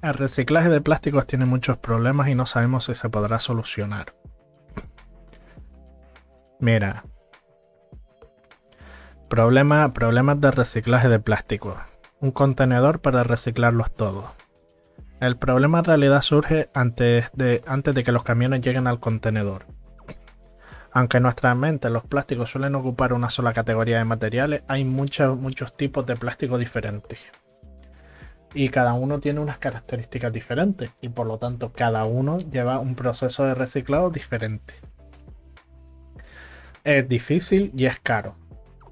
El reciclaje de plásticos tiene muchos problemas y no sabemos si se podrá solucionar. Mira, problemas de reciclaje de plásticos. Un contenedor para reciclarlos todos. El problema en realidad surge antes de que los camiones lleguen al contenedor. Aunque en nuestra mente los plásticos suelen ocupar una sola categoría de materiales, hay muchos tipos de plástico diferentes. Y cada uno tiene unas características diferentes y por lo tanto cada uno lleva un proceso de reciclado diferente. Es difícil y es caro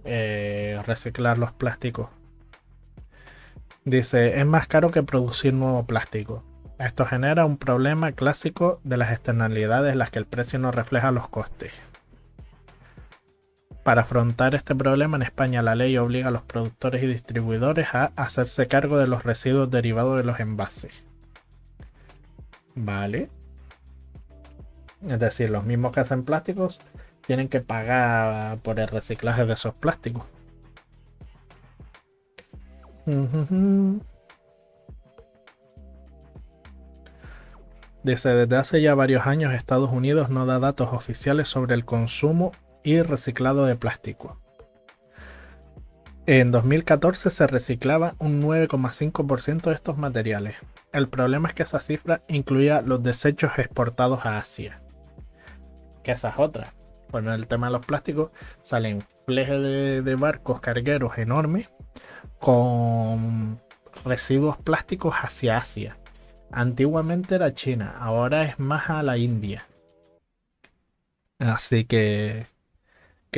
reciclar los plásticos. Dice, es más caro que producir nuevo plástico. Esto genera un problema clásico de las externalidades en las que el precio no refleja los costes. Para afrontar este problema, en España la ley obliga a los productores y distribuidores a hacerse cargo de los residuos derivados de los envases. Vale. Es decir, los mismos que hacen plásticos tienen que pagar por el reciclaje de esos plásticos. Dice, desde hace ya varios años Estados Unidos no da datos oficiales sobre el consumo y reciclado de plástico. En 2014 se reciclaba un 9,5% de estos materiales. El problema es que esa cifra incluía los desechos exportados a Asia. Que esa es otra. Bueno, en el tema de los plásticos salen flejes de barcos cargueros enormes con residuos plásticos hacia Asia. Antiguamente era China, ahora es más a la India. Así que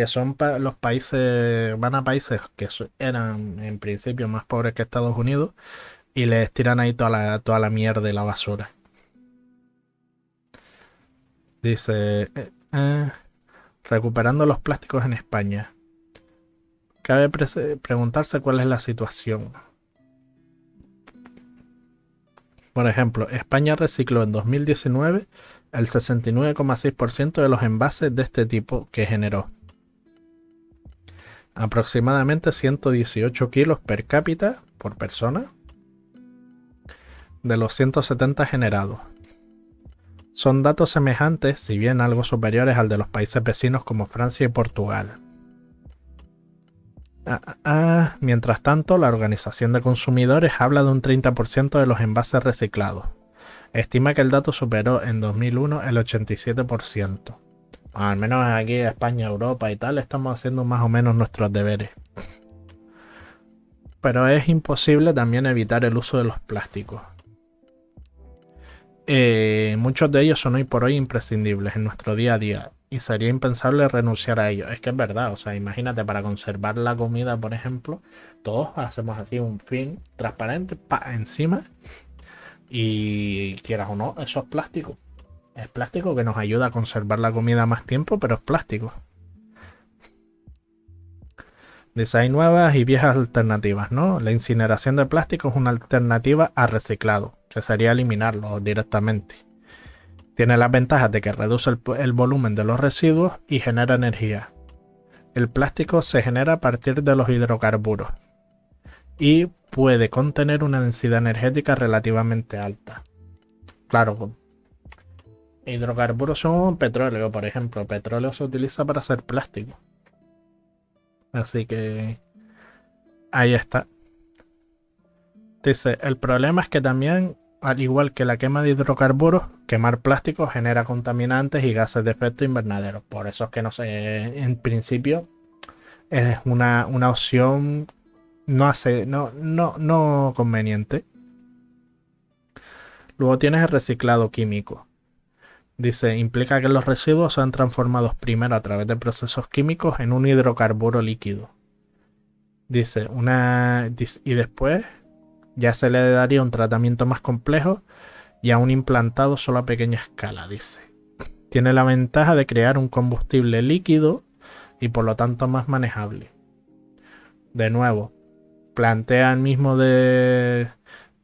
son los países, van a países que eran en principio más pobres que Estados Unidos y les tiran ahí toda la mierda y la basura. Dice, recuperando los plásticos en España. Cabe preguntarse cuál es la situación. Por ejemplo, España recicló en 2019 el 69,6% de los envases de este tipo que generó. Aproximadamente 118 kilos per cápita por persona de los 170 generados. Son datos semejantes, si bien algo superiores al de los países vecinos como Francia y Portugal. Mientras tanto, la Organización de Consumidores habla de un 30% de los envases reciclados. Estima que el dato superó en 2001 el 87%. Al menos aquí en España, Europa y tal, estamos haciendo más o menos nuestros deberes. Pero es imposible también evitar el uso de los plásticos. Muchos de ellos son hoy por hoy imprescindibles en nuestro día a día y sería impensable renunciar a ellos. Es que es verdad, o sea, imagínate, para conservar la comida, por ejemplo, todos hacemos así un film transparente encima y quieras o no, eso es plástico. Es plástico que nos ayuda a conservar la comida más tiempo, pero es plástico. Dice, hay nuevas y viejas alternativas, ¿no? La incineración de plástico es una alternativa a reciclado, que sería eliminarlo directamente. Tiene las ventajas de que reduce el volumen de los residuos y genera energía. El plástico se genera a partir de los hidrocarburos y puede contener una densidad energética relativamente alta. Claro, hidrocarburos son petróleo, por ejemplo. Petróleo se utiliza para hacer plástico. Así que ahí está. Dice, el problema es que también, al igual que la quema de hidrocarburos, quemar plástico genera contaminantes y gases de efecto invernadero. Por eso es que no sé, en principio es una opción no conveniente. Luego tienes el reciclado químico. Dice, implica que los residuos sean transformados primero a través de procesos químicos en un hidrocarburo líquido. Dice, y después ya se le daría un tratamiento más complejo y aún implantado solo a pequeña escala, dice. Tiene la ventaja de crear un combustible líquido y por lo tanto más manejable. De nuevo, plantea el mismo de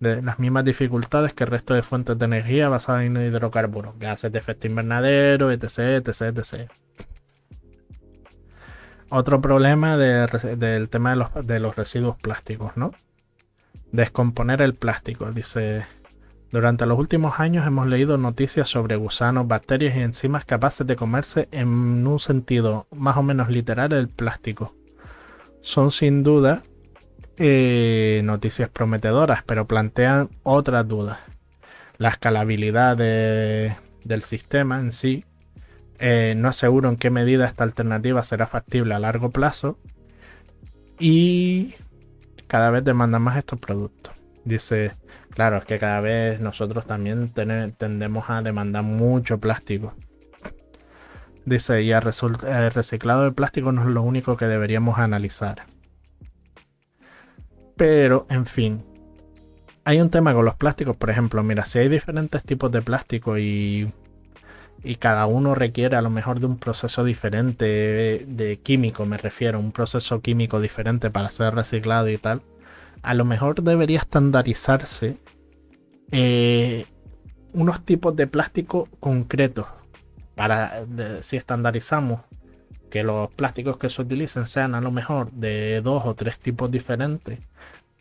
las mismas dificultades que el resto de fuentes de energía basadas en hidrocarburos, gases de efecto invernadero, etc, etc, etc. Otro problema del tema de los residuos plásticos, ¿no? Descomponer el plástico. Dice, Durante los últimos años hemos leído noticias sobre gusanos, bacterias y enzimas capaces de comerse en un sentido más o menos literal el plástico. Son sin duda noticias prometedoras, pero plantean otras dudas. La escalabilidad del sistema en sí no aseguro en qué medida esta alternativa será factible a largo plazo y cada vez demandan más estos productos. Dice, claro, es que cada vez nosotros también tendemos a demandar mucho plástico. Dice, y el reciclado de plástico no es lo único que deberíamos analizar. Pero, en fin, hay un tema con los plásticos, por ejemplo, mira, si hay diferentes tipos de plástico y cada uno requiere a lo mejor de un proceso diferente de químico, me refiero, un proceso químico diferente para ser reciclado y tal, a lo mejor debería estandarizarse unos tipos de plástico concretos para, si estandarizamos que los plásticos que se utilicen sean a lo mejor de 2 o 3 tipos diferentes,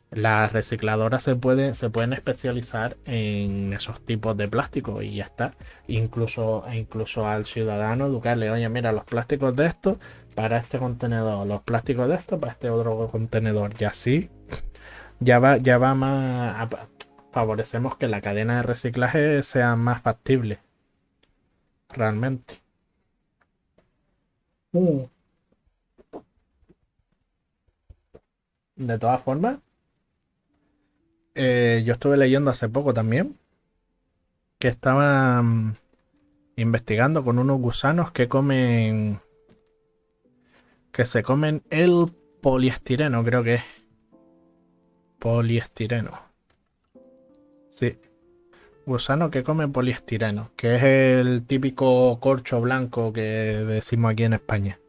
las recicladoras se pueden especializar en esos tipos de plástico y ya está. Incluso al ciudadano educarle, oye, mira, los plásticos de esto para este contenedor, los plásticos de esto para este otro contenedor. Y así ya va más. Favorecemos que la cadena de reciclaje sea más factible. Realmente. Mm. De todas formas, yo estuve leyendo hace poco también que estaban investigando con unos gusanos que se comen el poliestireno, creo que es poliestireno. Sí, gusano que come poliestireno, que es el típico corcho blanco que decimos aquí en España.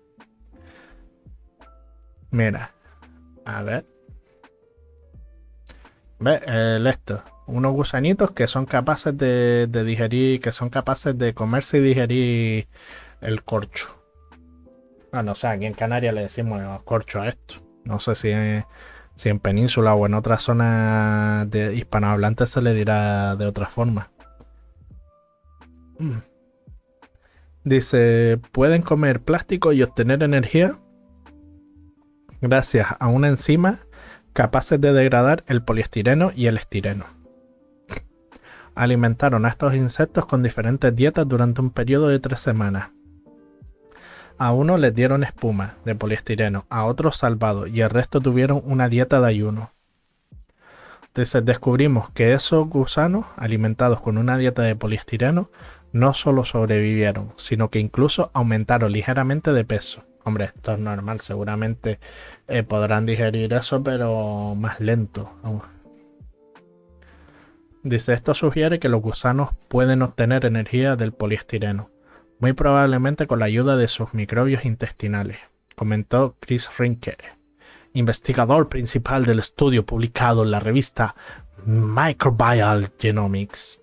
Mira, a ver. ¿Ves? Esto. Unos gusanitos que son capaces de digerir, que son capaces de comerse y digerir el corcho. Bueno, o sea, aquí en Canarias le decimos corcho a esto. No sé si en Península o en otra zona de hispanohablantes se le dirá de otra forma. Dice, pueden comer plástico y obtener energía gracias a una enzima capaces de degradar el poliestireno y el estireno. Alimentaron a estos insectos con diferentes dietas durante un periodo de 3 semanas. A unos les dieron espuma de poliestireno, a otros salvado y el resto tuvieron una dieta de ayuno. Entonces descubrimos que esos gusanos, alimentados con una dieta de poliestireno, no solo sobrevivieron, sino que incluso aumentaron ligeramente de peso. Hombre, esto es normal, seguramente podrán digerir eso, pero más lento. Dice, esto sugiere que los gusanos pueden obtener energía del poliestireno, muy probablemente con la ayuda de sus microbios intestinales, comentó Chris Rinker, investigador principal del estudio publicado en la revista Microbial Genomics.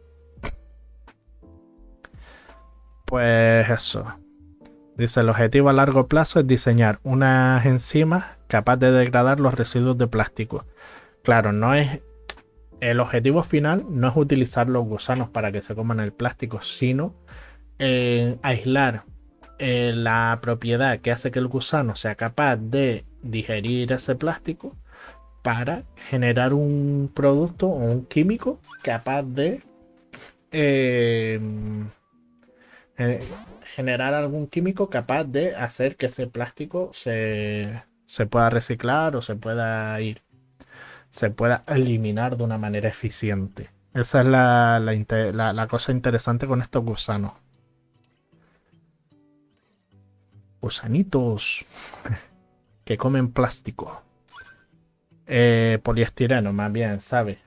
Pues eso. Dice, el objetivo a largo plazo es diseñar unas enzimas capaces de degradar los residuos de plástico. Claro, el objetivo final no es utilizar los gusanos para que se coman el plástico, sino aislar la propiedad que hace que el gusano sea capaz de digerir ese plástico para generar un producto o un químico capaz de generar algún químico capaz de hacer que ese plástico se pueda reciclar o se pueda eliminar de una manera eficiente. Esa es la cosa interesante con estos gusanos. Gusanitos que comen plástico. Poliestireno, más bien, ¿sabes?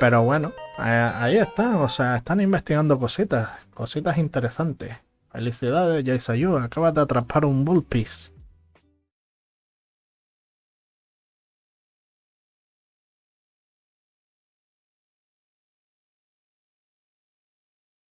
Pero bueno, ahí está. O sea, están investigando cositas interesantes. Felicidades, Jaisayu. Acabas de atrapar un Bullpiece.